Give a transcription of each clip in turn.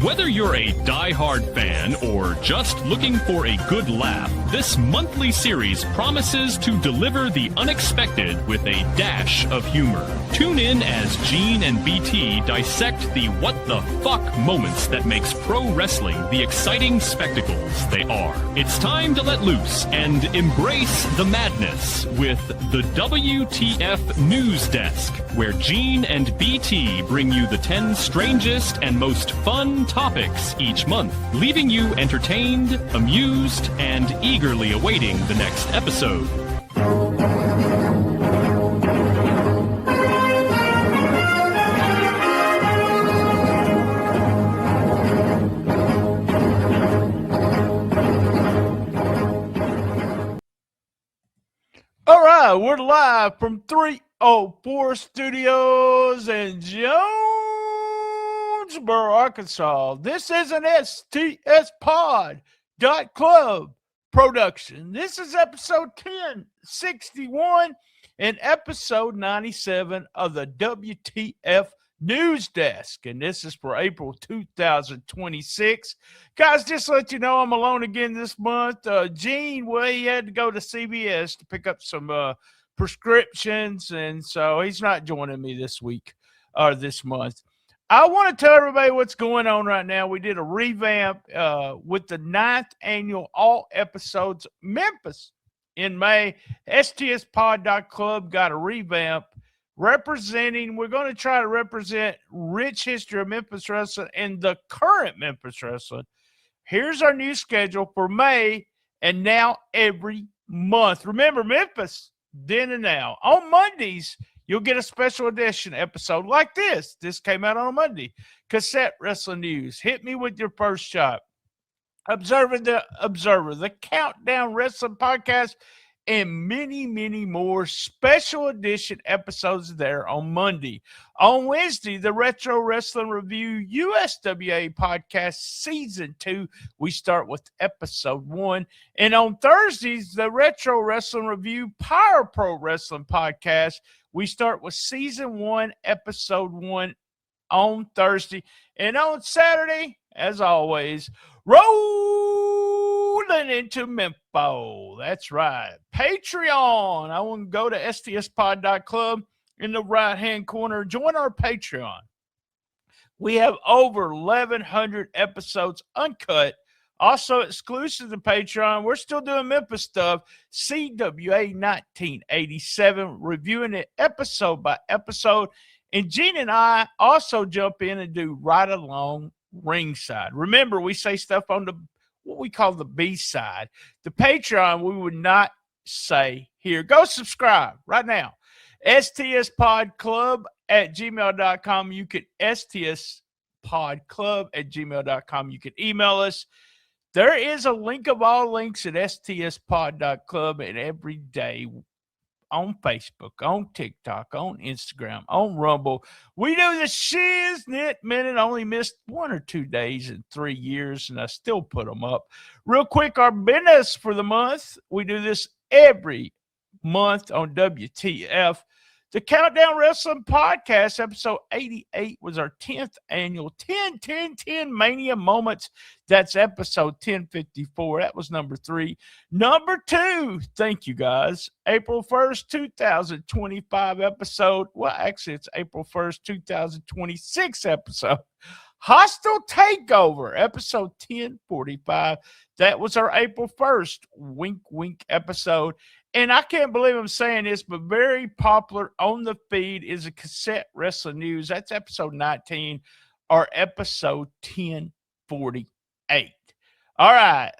Whether you're a die-hard fan or just looking for a good laugh, this monthly series promises to deliver the unexpected with a dash of humor. Tune in as Gene and BT dissect the what-the-fuck moments that makes pro wrestling the exciting spectacles they are. It's time to let loose and embrace the madness with the WTF News Desk, where Gene and BT bring you the 10 strangest and most fun topics each month, leaving you entertained, amused, and eagerly awaiting the next episode. All right, we're live from 304 Studios in Jonesboro, Arkansas. This is an stspod.club production. This is episode 1061 and episode 97 of the WTF News Desk, and this is for April 2026. Guys, just to let you know, I'm alone again this month. Gene, well, he had to go to CVS to pick up some prescriptions, and so he's not joining me this week or this month. I want to tell everybody what's going on right now. We did a revamp with the 9th annual all episodes Memphis in May. stspod.club got a revamp. We're going to try to represent rich history of Memphis wrestling and the current Memphis wrestling. Here's our new schedule for May and now every month. Remember, Memphis, then and now. On Mondays, you'll get a special edition episode like this. This came out on a Monday. Cassette Wrestling News. Hit me with your first shot. Observer, the Countdown Wrestling Podcast, and many, many more special edition episodes there on Monday. On Wednesday, the Retro Wrestling Review USWA Podcast Season 2. We start with Episode 1. And on Thursdays, the Retro Wrestling Review Power Pro Wrestling Podcast. We start with Season 1, Episode 1 on Thursday. And on Saturday, as always, rolling into Memphis. That's right. Patreon. I want to go to stspod.club in the right-hand corner. Join our Patreon. We have over 1,100 episodes uncut. Also exclusive to Patreon. We're still doing Memphis stuff. CWA 1987, reviewing it episode by episode. And Gene and I also jump in and do right along ringside. Remember, we say stuff on the what we call the B side. The Patreon, we would not say here. Go subscribe right now. stspodclub@gmail.com. You can stspodclub@gmail.com. You can email us. There is a link of all links at stspod.club, and every day on Facebook, on TikTok, on Instagram, on Rumble. We do the Shiznit Minute. Only missed 1 or 2 days in 3 years, and I still put them up. Real quick, our business for the month. We do this every month on WTF. The Countdown Wrestling Podcast, episode 88, was our 10th annual 10-10-10 Mania Moments. That's episode 1054. That was number 3. Number 2, thank you guys, April 1st, 2025 episode. Well, actually, it's April 1st, 2026 episode. Hostile Takeover, episode 1045. That was our April 1st wink, wink episode. And I can't believe I'm saying this, but very popular on the feed is a Cassette Wrestling News. That's episode 19 or episode 1048. All right.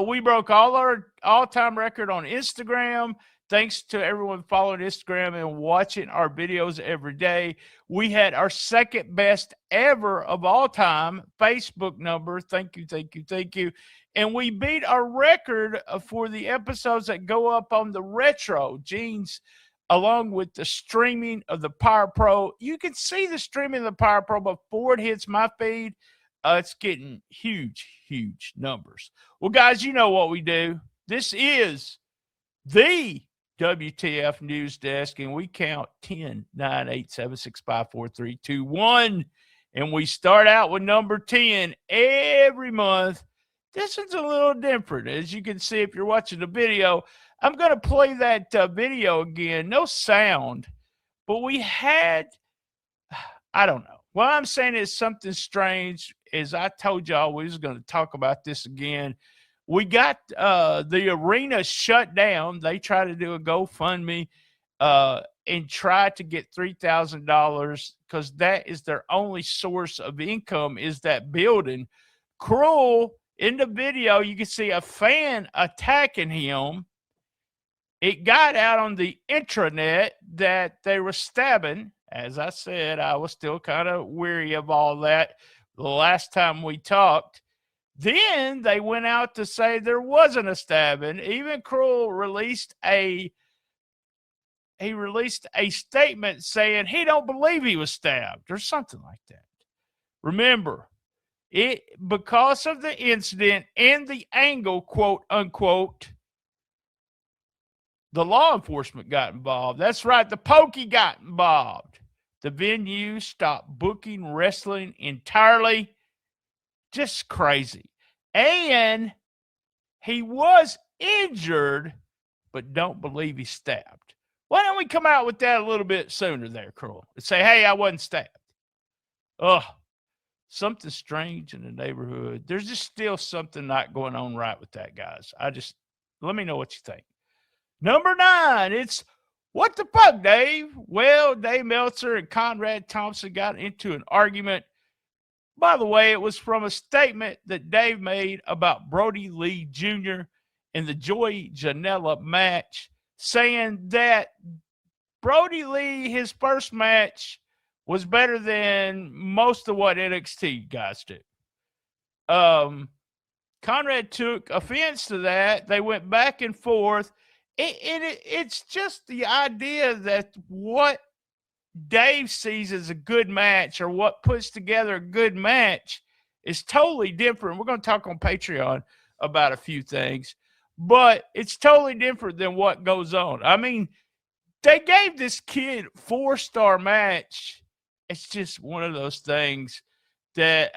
We broke all our all-time record on Instagram. Thanks to everyone following Instagram and watching our videos every day. We had our second best ever of all time Facebook number. Thank you, thank you, thank you. And we beat our record for the episodes that go up on the retro. Gene's, along with the streaming of the Power Pro. You can see the streaming of the Power Pro before it hits my feed. It's getting huge, huge numbers. Well, guys, you know what we do. This is the WTF News Desk, and we count 10, 9, 8, 7, 6, 5, 4, 3, 2, 1. And we start out with number 10 every month. This one's a little different. As you can see, if you're watching the video, I'm going to play that video again. No sound, but we had, I don't know. What I'm saying is something strange. As I told y'all, we was going to talk about this again. We got the arena shut down. They tried to do a GoFundMe and try to get $3,000 because that is their only source of income is that building. Cruel, in the video, you can see a fan attacking him. It got out on the intranet that they were stabbing. As I said, I was still kind of weary of all that the last time we talked. Then they went out to say there wasn't a stabbing. Even Cruel released a statement saying he don't believe he was stabbed or something like that. Remember, because of the incident and the angle, quote unquote, the law enforcement got involved. That's right, the pokey got involved. The venue stopped booking wrestling entirely. Just crazy. And he was injured, but don't believe he's stabbed. Why don't we come out with that a little bit sooner there, Cruel? And say, hey, I wasn't stabbed. Ugh. Something strange in the neighborhood. There's just still something not going on right with that, guys. Let me know what you think. Number 9, it's what the fuck, Dave? Well, Dave Meltzer and Conrad Thompson got into an argument. By the way, it was from a statement that Dave made about Brody Lee Jr. in the Joey Janela match, saying that Brody Lee, his first match, was better than most of what NXT guys do. Conrad took offense to that. They went back and forth. It's just the idea that what Dave sees as a good match or what puts together a good match is totally different. We're going to talk on Patreon about a few things, but it's totally different than what goes on. I mean, they gave this kid 4-star match. It's just one of those things that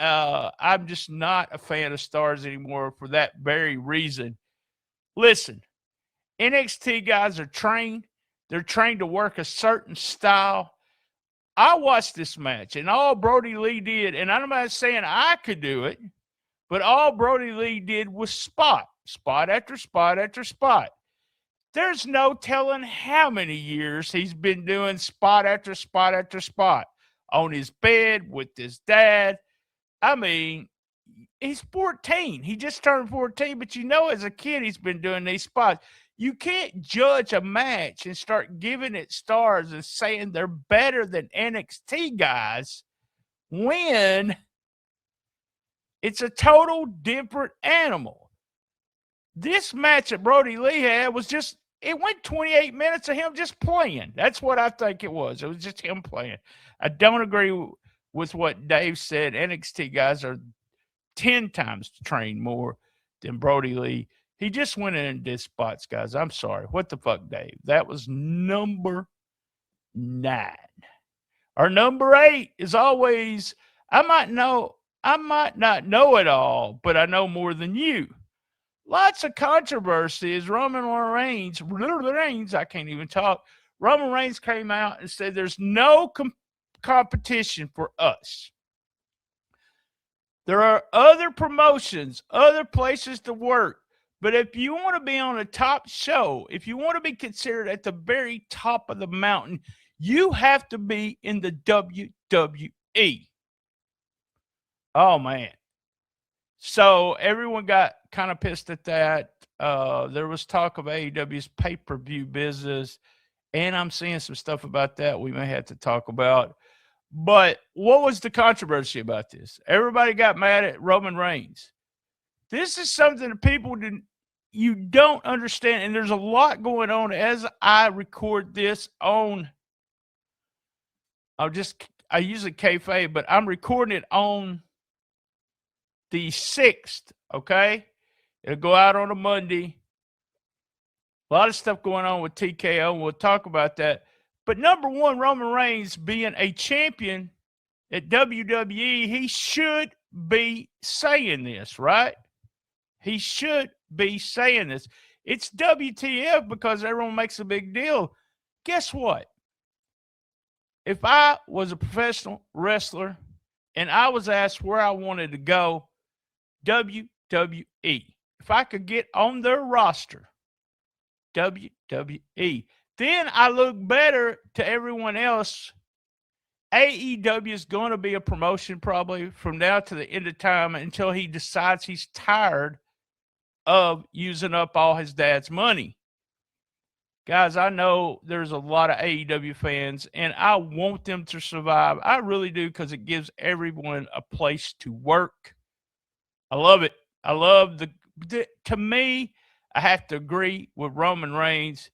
I'm just not a fan of stars anymore for that very reason. Listen, NXT guys are trained. They're trained to work a certain style. I watched this match, and all Brody Lee did, and I'm not saying I could do it, but all Brody Lee did was spot after spot after spot. There's no telling how many years he's been doing spot after spot after spot on his bed with his dad. I mean, he's 14. He just turned 14, but as a kid, he's been doing these spots. You can't judge a match and start giving it stars and saying they're better than NXT guys when it's a total different animal. This match that Brody Lee had was just, it went 28 minutes of him just playing. That's what I think it was. It was just him playing. I don't agree with what Dave said. NXT guys are 10 times trained more than Brody Lee. He just went in and did spots, guys. I'm sorry. What the fuck, Dave? That was number 9. Our number 8 is always, I might not know it all, but I know more than you. Lots of controversy is Roman Reigns, I can't even talk. Roman Reigns came out and said there's no competition for us. There are other promotions, other places to work. But if you want to be on a top show, if you want to be considered at the very top of the mountain, you have to be in the WWE. Oh, man. So everyone got kind of pissed at that. There was talk of AEW's pay-per-view business, and I'm seeing some stuff about that we may have to talk about. But what was the controversy about this? Everybody got mad at Roman Reigns. This is something that you don't understand, and there's a lot going on as I record this on. I usually kayfabe, but I'm recording it on the 6th. Okay, it'll go out on a Monday. A lot of stuff going on with TKO, and we'll talk about that. But number one, Roman Reigns being a champion at WWE, he should be saying this, right? He should be saying this. It's WTF because everyone makes a big deal. Guess what? If I was a professional wrestler and I was asked where I wanted to go, WWE. If I could get on their roster, WWE. Then I look better to everyone else. AEW is going to be a promotion probably from now to the end of time until he decides he's tired of using up all his dad's money. Guys, I know there's a lot of AEW fans, and I want them to survive. I really do, because it gives everyone a place to work. I love it. I love to me, I have to agree with Roman Reigns.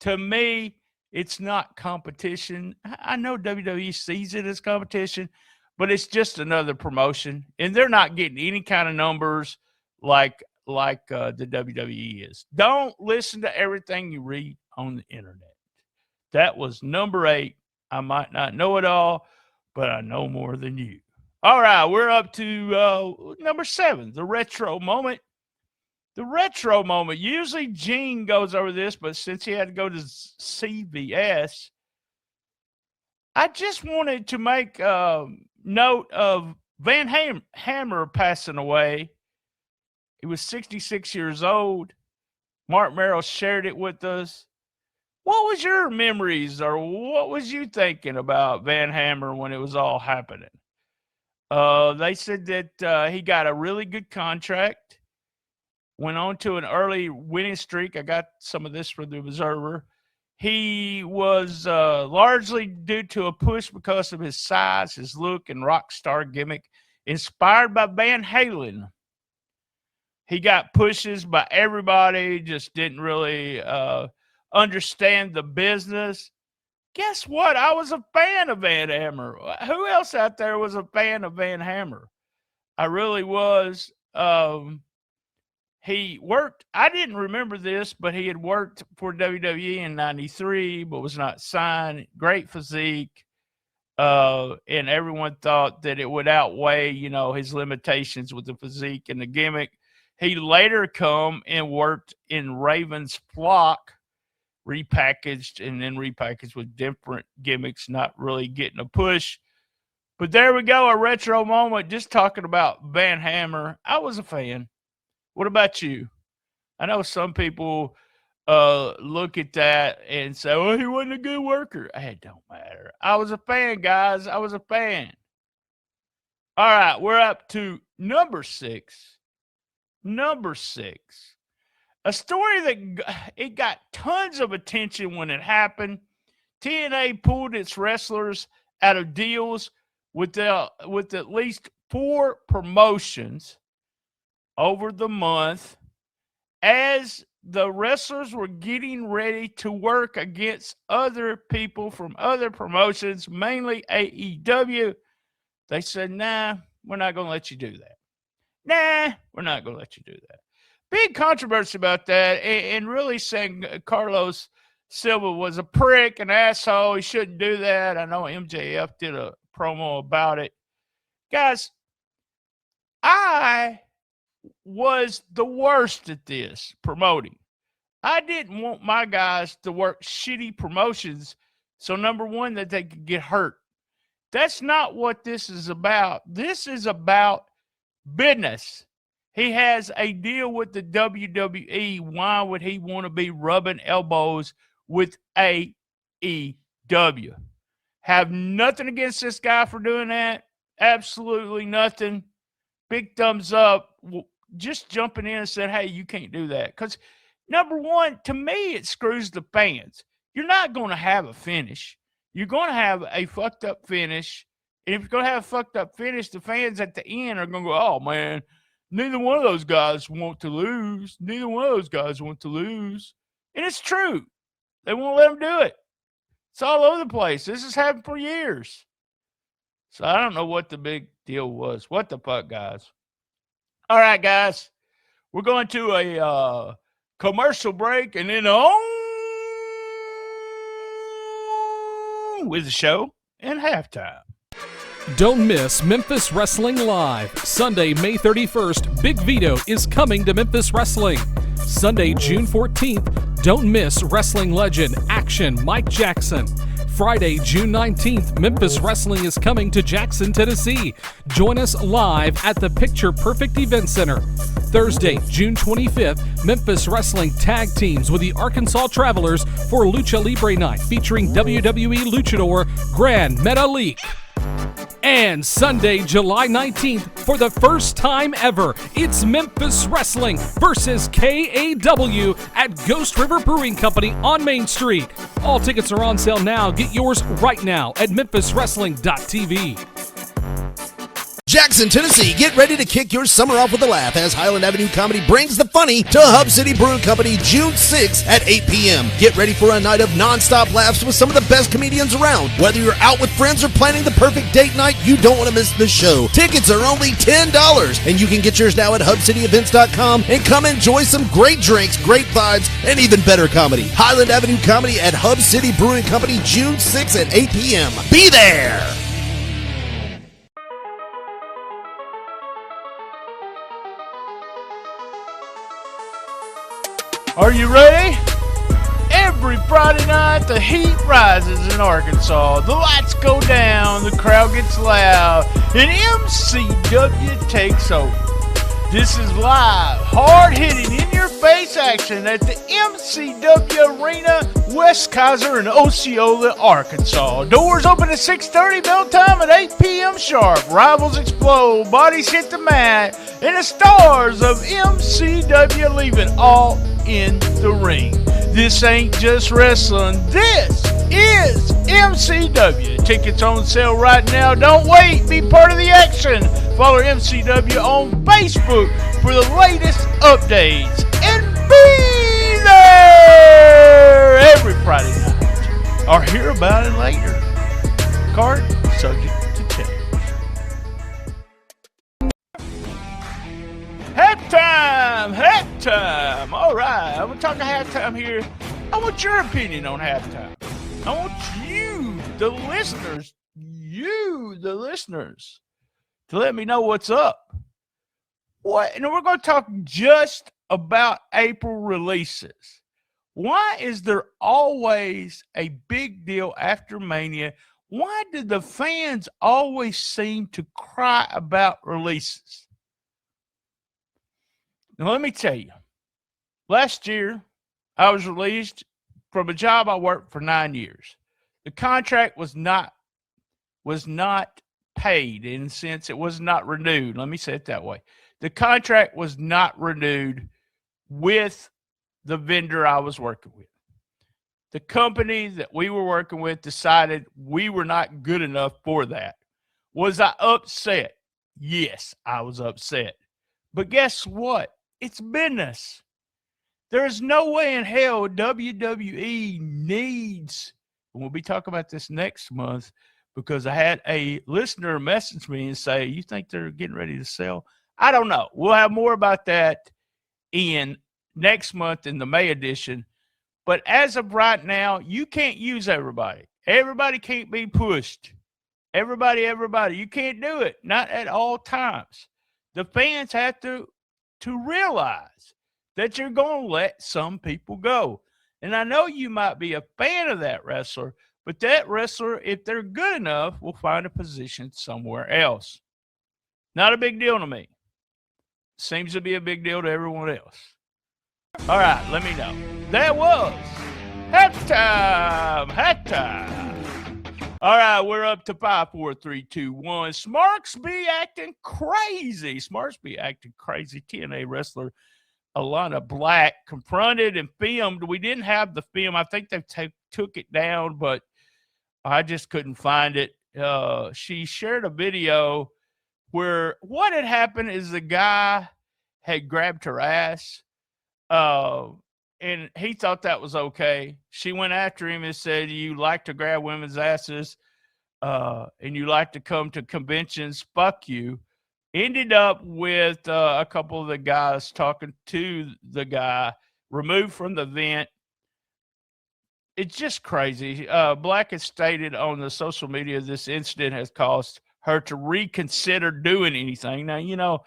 To me, it's not competition. I know WWE sees it as competition, but it's just another promotion, and they're not getting any kind of numbers like the WWE is. Don't listen to everything you read on the internet. That was number 8. I might not know it all, but I know more than you. All right, we're up to number 7, the retro moment. The retro moment. Usually Gene goes over this, but since he had to go to CVS, I just wanted to make note of Van Hammer passing away. He was 66 years old. Mark Merrill shared it with us. What was your memories, or what was you thinking about Van Hammer when it was all happening? They said that he got a really good contract, went on to an early winning streak. I got some of this from the Observer. He was largely due to a push because of his size, his look, and rock star gimmick, inspired by Van Halen. He got pushes by everybody, just didn't really understand the business. Guess what? I was a fan of Van Hammer. Who else out there was a fan of Van Hammer? I really was. He worked, I didn't remember this, but he had worked for WWE in 93, but was not signed. Great physique. And everyone thought that it would outweigh, his limitations with the physique and the gimmick. He later come and worked in Raven's Flock, repackaged with different gimmicks, not really getting a push. But there we go, a retro moment, just talking about Van Hammer. I was a fan. What about you? I know some people look at that and say, well, he wasn't a good worker. It don't matter. I was a fan, guys. I was a fan. All right, we're up to number 6. Number 6. A story that it got tons of attention when it happened. TNA pulled its wrestlers out of deals with at least 4 promotions over the month as the wrestlers were getting ready to work against other people from other promotions, mainly AEW. They said, nah, we're not going to let you do that. Nah, we're not going to let you do that. Big controversy about that, and really saying Carlos Silva was a prick, an asshole. He shouldn't do that. I know MJF did a promo about it. Guys, I was the worst at this, promoting. I didn't want my guys to work shitty promotions, so number one, that they could get hurt. That's not what this is about. This is about business. He has a deal with the WWE. Why would he want to be rubbing elbows with AEW? Have nothing against this guy for doing that. Absolutely nothing. Big thumbs up. Just jumping in and saying, hey, you can't do that. Because, number one, to me, it screws the fans. You're not going to have a finish. You're going to have a fucked up finish. And if you're going to have a fucked up finish, the fans at the end are going to go, oh, man, neither one of those guys want to lose. Neither one of those guys want to lose. And it's true. They won't let them do it. It's all over the place. This has happened for years. So I don't know what the big deal was. What the fuck, guys? All right, guys. We're going to a commercial break and then on with the show and halftime. Don't miss Memphis Wrestling Live. Sunday, May 31st, Big Vito is coming to Memphis Wrestling. Sunday, June 14th, don't miss wrestling legend Action Mike Jackson. Friday, June 19th, Memphis Wrestling is coming to Jackson, Tennessee. Join us live at the Picture Perfect Event Center. Thursday, June 25th, Memphis Wrestling tag teams with the Arkansas Travelers for Lucha Libre Night featuring WWE luchador Grand Metalik. And Sunday, July 19th, for the first time ever, it's Memphis Wrestling versus KAW at Ghost River Brewing Company on Main Street. All tickets are on sale now. Get yours right now at memphiswrestling.tv. Jackson, Tennessee, get ready to kick your summer off with a laugh as Highland Avenue Comedy brings the funny to Hub City Brewing Company June 6th at 8 p.m. Get ready for a night of non-stop laughs with some of the best comedians around. Whether you're out with friends or planning the perfect date night, you don't want to miss the show. Tickets are only $10, and you can get yours now at HubCityEvents.com and come enjoy some great drinks, great vibes, and even better comedy. Highland Avenue Comedy at Hub City Brewing Company June 6th at 8 p.m. Be there! Are you ready? Every Friday night, the heat rises in Arkansas. The lights go down, the crowd gets loud, and MCW takes over. This is live, hard-hitting, in-your-face action at the MCW Arena, West Kaiser in Osceola, Arkansas. Doors open at 6:30, bell time at 8 p.m. sharp. Rivals explode, bodies hit the mat, and the stars of MCW leaving all in the ring. This ain't just wrestling. This is MCW. Tickets on sale right now. Don't wait. Be part of the action. Follow MCW on Facebook for the latest updates. And be there every Friday night. Or hear about it later. Card subject to change. Halftime. All right, I'm talking halftime here. I want your opinion on halftime. I want you, the listeners, to let me know what's up. And we're going to talk just about April releases. Why is there always a big deal after Mania? Why do the fans always seem to cry about releases? Now, let me tell you, last year, I was released from a job I worked for 9 years. The contract was not paid, in a sense. It was not renewed. Let me say it that way. The contract was not renewed with the vendor I was working with. The company that we were working with decided we were not good enough for that. Was I upset? Yes, I was upset. But guess what? It's business. There is no way in hell WWE needs, and we'll be talking about this next month, because I had a listener message me and say, you think they're getting ready to sell? I don't know. We'll have more about that in next month in the May edition. But as of right now, you can't use everybody. Everybody can't be pushed. Everybody. You can't do it. Not at all times. The fans have to realize that you're going to let some people go. And I know you might be a fan of that wrestler, but that wrestler, if they're good enough, will find a position somewhere else. Not a big deal to me. Seems to be a big deal to everyone else. All right, let me know. That was halftime. All right, we're up to 5, 4, 3, 2, 1. Smarks be acting crazy. TNA wrestler Alana Black confronted and filmed. We didn't have the film. I think they took it down, but I just couldn't find it. She shared a video where what had happened is the guy had grabbed her ass, and he thought that was okay. She went after him and said, you like to grab women's asses, and you like to come to conventions, fuck you. Ended up with a couple of the guys talking to the guy, removed from the event. It's just crazy. Black has stated on the social media this incident has cost her to reconsider doing anything. Now, you know,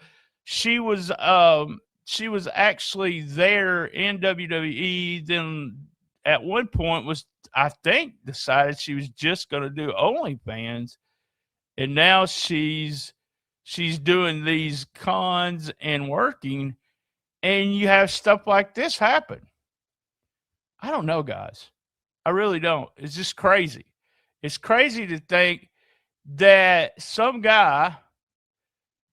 she was actually there in WWE. Then at one point was, I think, decided she was just going to do OnlyFans, and now she's doing these cons and working, and you have stuff like this happen. I don't know, guys. I really don't. It's just crazy. It's crazy to think that some guy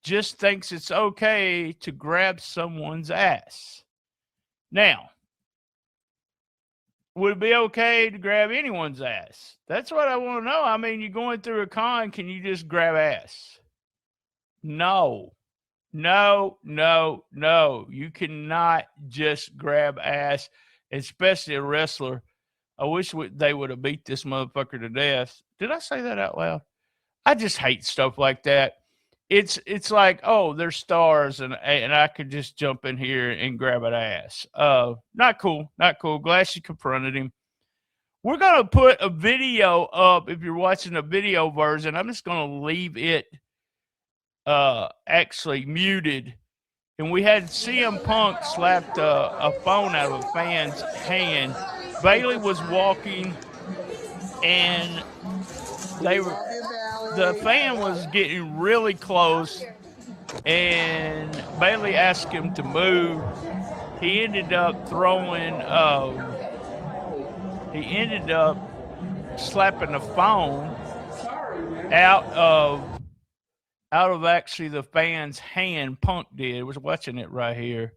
just thinks it's okay to grab someone's ass. Now, would it be okay to grab anyone's ass? That's what I want to know. I mean, you're going through a con, can you just grab ass? No. No. You cannot just grab ass, especially a wrestler. I wish they would have beat this motherfucker to death. Did I say that out loud? I just hate stuff like that. It's like, oh, they're stars, and I could just jump in here and grab an ass. Not cool. Glad she confronted him. We're gonna put a video up if you're watching a video version. I'm just gonna leave it actually muted. And we had CM Punk slapped a phone out of a fan's hand. Bailey was walking, and the fan was getting really close, and Bailey asked him to move. He ended up slapping the phone out of actually the fan's hand. Punk did. I was watching it right here.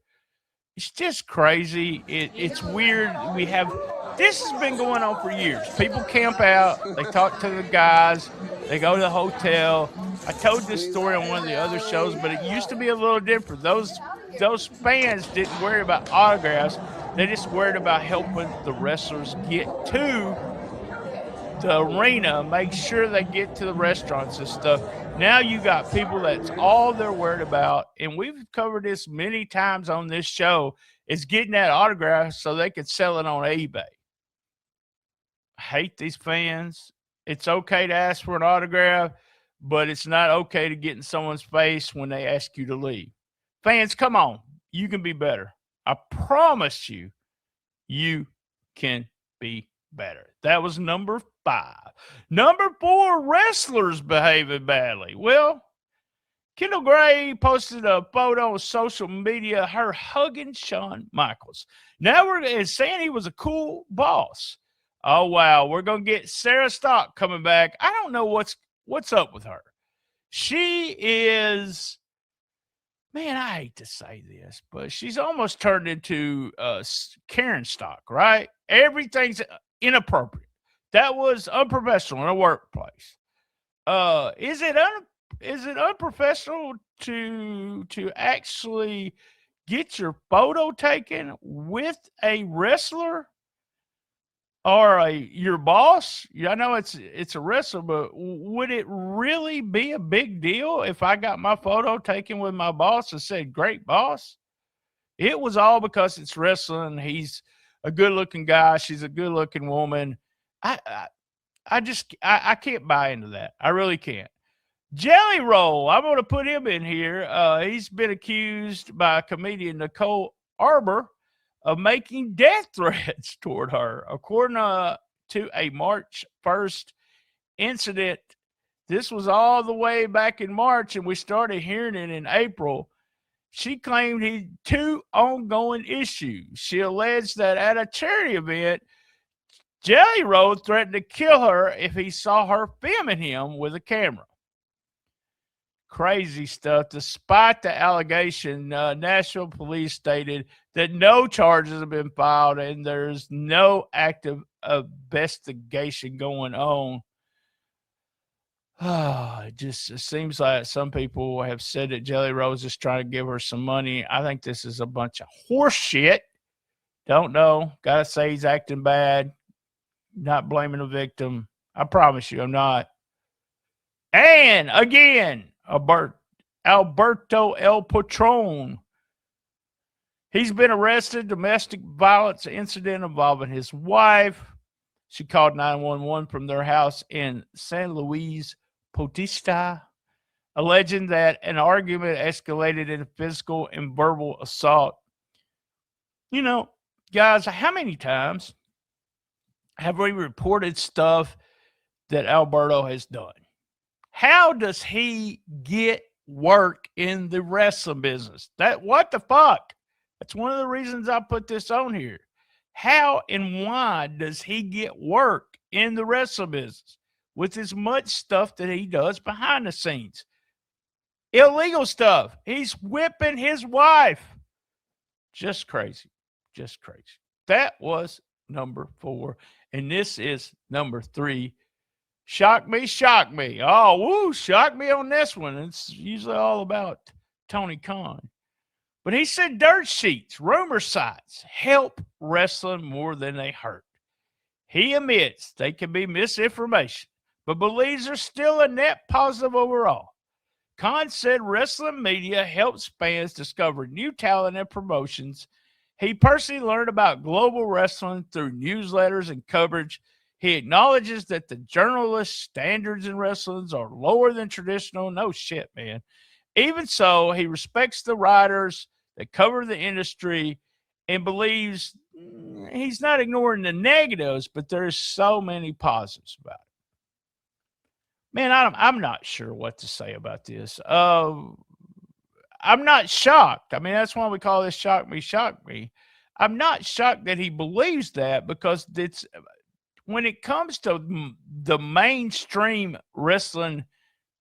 It's just crazy. It's weird. This has been going on for years. People camp out. They talk to the guys. They go to the hotel. I told this story on one of the other shows, but it used to be a little different. Those fans didn't worry about autographs. They just worried about helping the wrestlers get to the arena, make sure they get to the restaurants and stuff. Now you got people that's all they're worried about, and we've covered this many times on this show, is getting that autograph so they could sell it on eBay. I hate these fans. It's okay to ask for an autograph, but it's not okay to get in someone's face when they ask you to leave. Fans, come on. You can be better. I promise you, you can be better. That was number 5. Number 4, wrestlers behaving badly. Well, Kendall Gray posted a photo on social media, her hugging Shawn Michaels. Now we're saying he was a cool boss. Oh, wow. We're going to get Sarah Stock coming back. I don't know what's up with her. She is, man, I hate to say this, but she's almost turned into Karen Stock, right? Everything's inappropriate. That was unprofessional in a workplace. Is it unprofessional to actually get your photo taken with a wrestler or your boss? I know it's a wrestler, but would it really be a big deal if I got my photo taken with my boss and said, "Great boss"? It was all because it's wrestling. He's a good-looking guy. She's a good-looking woman. I can't buy into that. I really can't. Jelly Roll, I'm going to put him in here. He's been accused by comedian Nicole Arbor of making death threats toward her. According to a March 1st incident, this was all the way back in March, and we started hearing it in April. She claimed he had 2 ongoing issues. She alleged that at a charity event, Jelly Roll threatened to kill her if he saw her filming him with a camera. Crazy stuff. Despite the allegation, Nashville police stated that no charges have been filed and there's no active investigation going on. It seems like some people have said that Jelly Roll is trying to give her some money. I think this is a bunch of horse shit. Don't know. Gotta say he's acting bad. Not blaming the victim. I promise you, I'm not. And again, Alberto El Patron. He's been arrested. Domestic violence incident involving his wife. She called 911 from their house in San Luis Potista. alleging that an argument escalated into physical and verbal assault. You know, guys, how many times have we reported stuff that Alberto has done? How does he get work in the wrestling business? What the fuck? That's one of the reasons I put this on here. How and why does he get work in the wrestling business with as much stuff that he does behind the scenes? Illegal stuff. He's whipping his wife. Just crazy. Just crazy. That was number 4. And this is number 3. Shock me, shock me. Oh, woo, shock me on this one. It's usually all about Tony Khan. But he said dirt sheets, rumor sites help wrestling more than they hurt. He admits they can be misinformation, but believes they're still a net positive overall. Khan said wrestling media helps fans discover new talent and promotions. He personally learned about global wrestling through newsletters and coverage. He acknowledges that the journalist standards in wrestling are lower than traditional. No shit, man. Even so, he respects the writers that cover the industry and believes he's not ignoring the negatives, but there's so many positives about it. Man, I'm not sure what to say about this. I'm not shocked. I mean, that's why we call this shock me, shock me. I'm not shocked that he believes that, because it's when it comes to the mainstream wrestling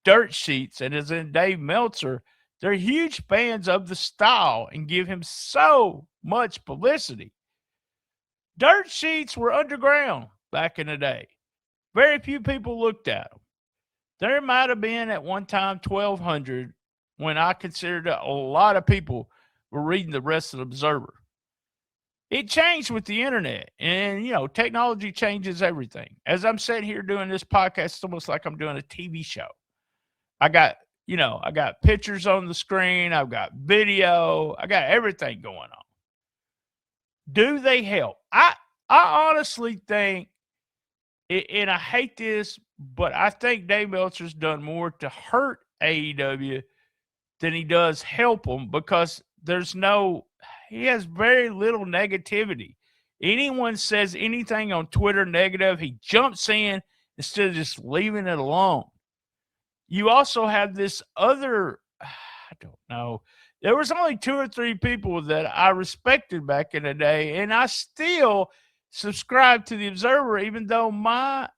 dirt sheets, and as in Dave Meltzer, they're huge fans of the style and give him so much publicity. Dirt sheets were underground back in the day. Very few people looked at them. There might have been at one time 1,200 when I considered a lot of people were reading the Wrestling Observer. It changed with the internet, and, technology changes everything. As I'm sitting here doing this podcast, it's almost like I'm doing a TV show. I got pictures on the screen. I've got video. I got everything going on. Do they help? I honestly think, and I hate this, but I think Dave Meltzer's done more to hurt AEW than he does help them, because he has very little negativity. Anyone says anything on Twitter negative, he jumps in instead of just leaving it alone. You also have this other, I don't know. There was only 2 or 3 people that I respected back in the day, and I still subscribe to the Observer, even though my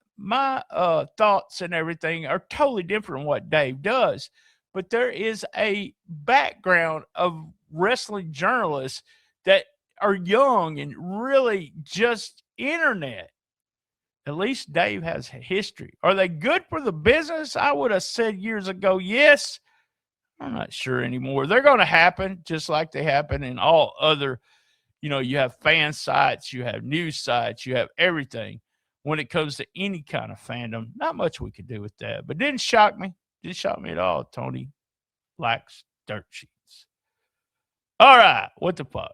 thoughts and everything are totally different from what Dave does. But there is a background of wrestling journalists that are young and really just internet. At least Dave has a history. Are they good for the business? I would have said years ago, yes. I'm not sure anymore. They're going to happen just like they happen in all other, you have fan sites, you have news sites, you have everything. When it comes to any kind of fandom, not much we could do with that. But didn't shock me. Didn't shock me at all. Tony likes dirt sheets. All right. What the fuck?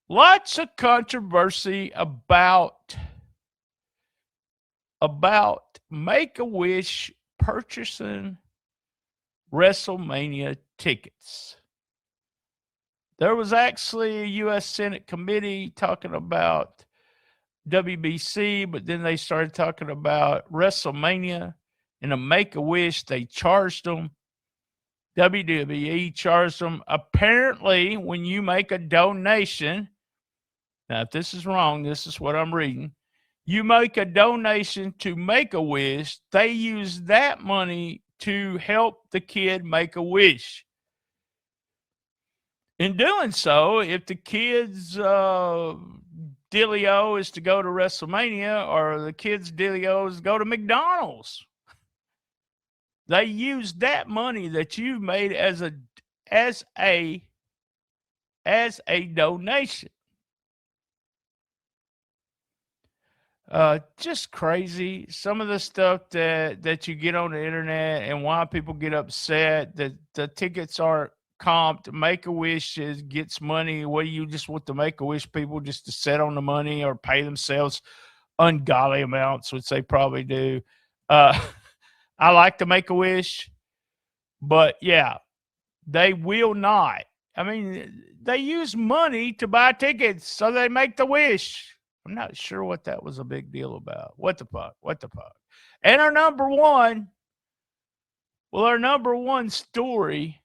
Lots of controversy about Make-A-Wish purchasing WrestleMania tickets. There was actually a U.S. Senate committee talking about WBC, but then they started talking about WrestleMania and a Make-A-Wish. They charged them. WWE charged them. Apparently, when you make a donation, now if this is wrong, this is what I'm reading. You make a donation to Make-A-Wish, they use that money to help the kid make a wish. In doing so, if the kid's dealio is to go to WrestleMania, or the kid's dealio is to go to McDonald's, they use that money that you made as a donation. Just crazy. Some of the stuff that you get on the internet and why people get upset that the tickets aren't comped. Make-A-Wish gets money. What do you just want the Make-A-Wish people just to sit on the money or pay themselves ungodly amounts, which they probably do. I like to Make-A-Wish. But yeah, they will not. I mean, they use money to buy tickets, so they make the wish. I'm not sure what that was a big deal about. What the fuck? What the fuck? And our number one story,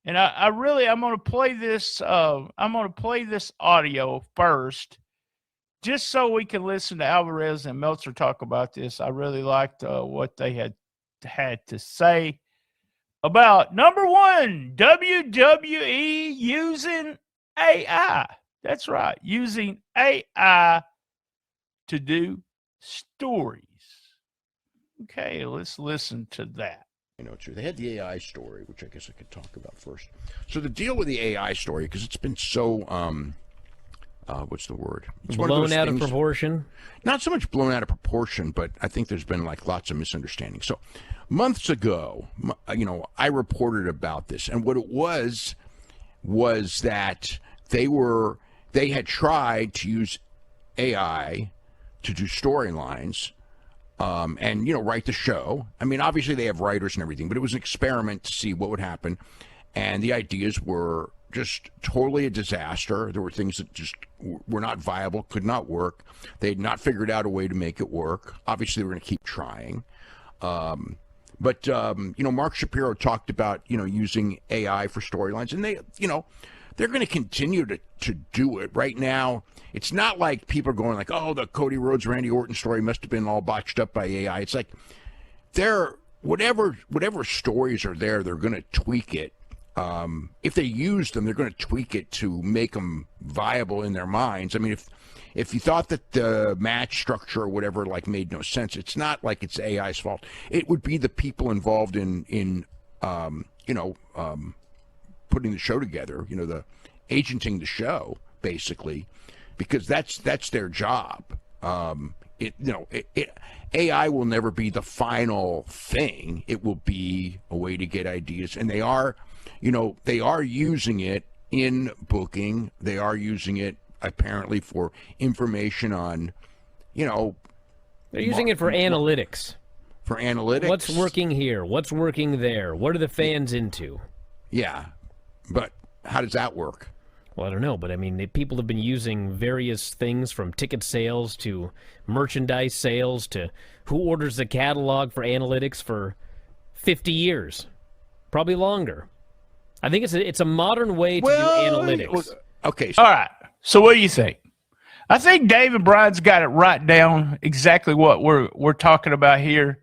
and I'm gonna play this. I'm gonna play this audio first, just so we can listen to Alvarez and Meltzer talk about this. I really liked what they had to say about number one, WWE using AI. That's right, using AI to do stories. Okay, let's listen to that. They had the AI story, which I guess I could talk about first. So the deal with the AI story, because it's been so, what's the word? It's blown out of proportion? Not so much blown out of proportion, but I think there's been like lots of misunderstanding. So months ago, I reported about this, and what it was that they had tried to use AI to do storylines. And write the show. I mean, obviously they have writers and everything, but it was an experiment to see what would happen. And the ideas were just totally a disaster. There were things that just were not viable, could not work. They had not figured out a way to make it work. Obviously, they were going to keep trying. But Mark Shapiro talked about, using AI for storylines, and they're going to continue to do it. Right now, it's not like people are going like, oh, the Cody Rhodes, Randy Orton story must have been all botched up by AI. It's like whatever stories are there, they're going to tweak it. If they use them, they're going to tweak it to make them viable in their minds. I mean, if you thought that the match structure or whatever made no sense, it's not like it's AI's fault. It would be the people involved in putting the show together, the agenting the show, basically, because that's their job. AI will never be the final thing. It will be a way to get ideas, and they are using it in booking. They are using it apparently for information on, they're using it for analytics. For analytics, what's working here? What's working there? What are the fans into? Yeah, but how does that work? Well, I don't know, but I mean, people have been using various things from ticket sales to merchandise sales to who orders the catalog for analytics for 50 years, probably longer. I think it's a modern way to do analytics. Okay. All right. So what do you think? I think David Bryan's got it right down exactly what we're talking about here.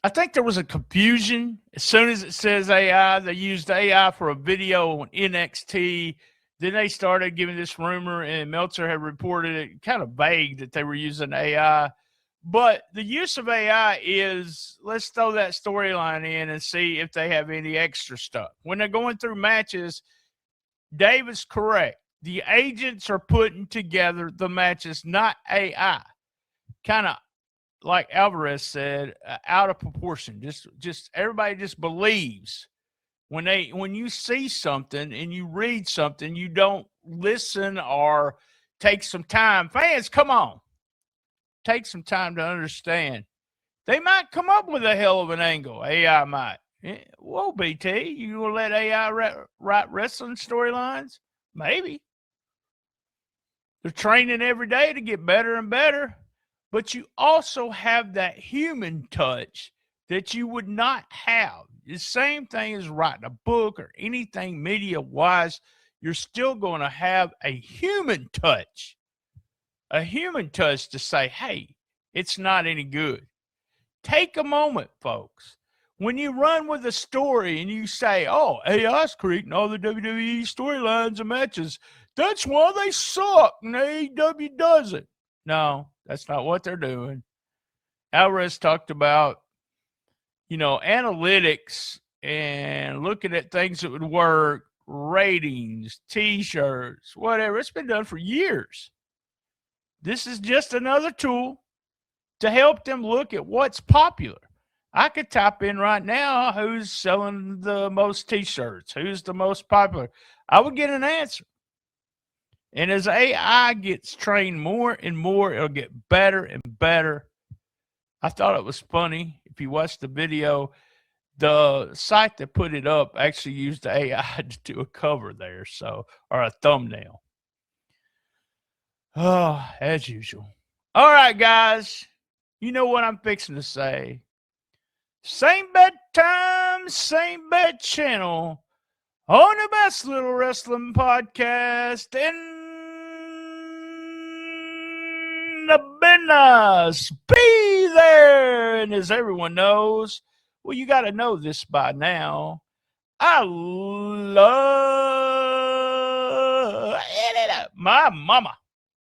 I think there was a confusion as soon as it says AI. They used AI for a video on NXT. Then they started giving this rumor, and Meltzer had reported it kind of vague that they were using AI. But the use of AI is, let's throw that storyline in and see if they have any extra stuff. When they're going through matches, Dave is correct. The agents are putting together the matches, not AI. Kind of like Alvarez said, out of proportion. Just everybody just believes when you see something and you read something, you don't listen or take some time. Fans, come on, take some time to understand. They might come up with a hell of an angle. AI might. Whoa, BT, you gonna let AI write wrestling storylines? Maybe. They're training every day to get better and better. But you also have that human touch that you would not have. The same thing as writing a book or anything media-wise. You're still going to have a human touch. A human touch to say, hey, it's not any good. Take a moment, folks. When you run with a story and you say, oh, AI's creating all the WWE storylines and matches, that's why they suck and AEW doesn't. No. That's not what they're doing. Alvarez talked about, analytics and looking at things that would work, ratings, T-shirts, whatever. It's been done for years. This is just another tool to help them look at what's popular. I could type in right now who's selling the most T-shirts, who's the most popular. I would get an answer. And as AI gets trained more and more, it'll get better and better. I thought it was funny. If if you watch the video, the site that put it up actually used the AI to do a cover there, or a thumbnail. Oh, as usual. All right, guys. You know what I'm fixing to say. Same bad time, same bad channel on the best little wrestling podcast in the business. Be there. And as everyone knows, well, you got to know this by now. I love my mama.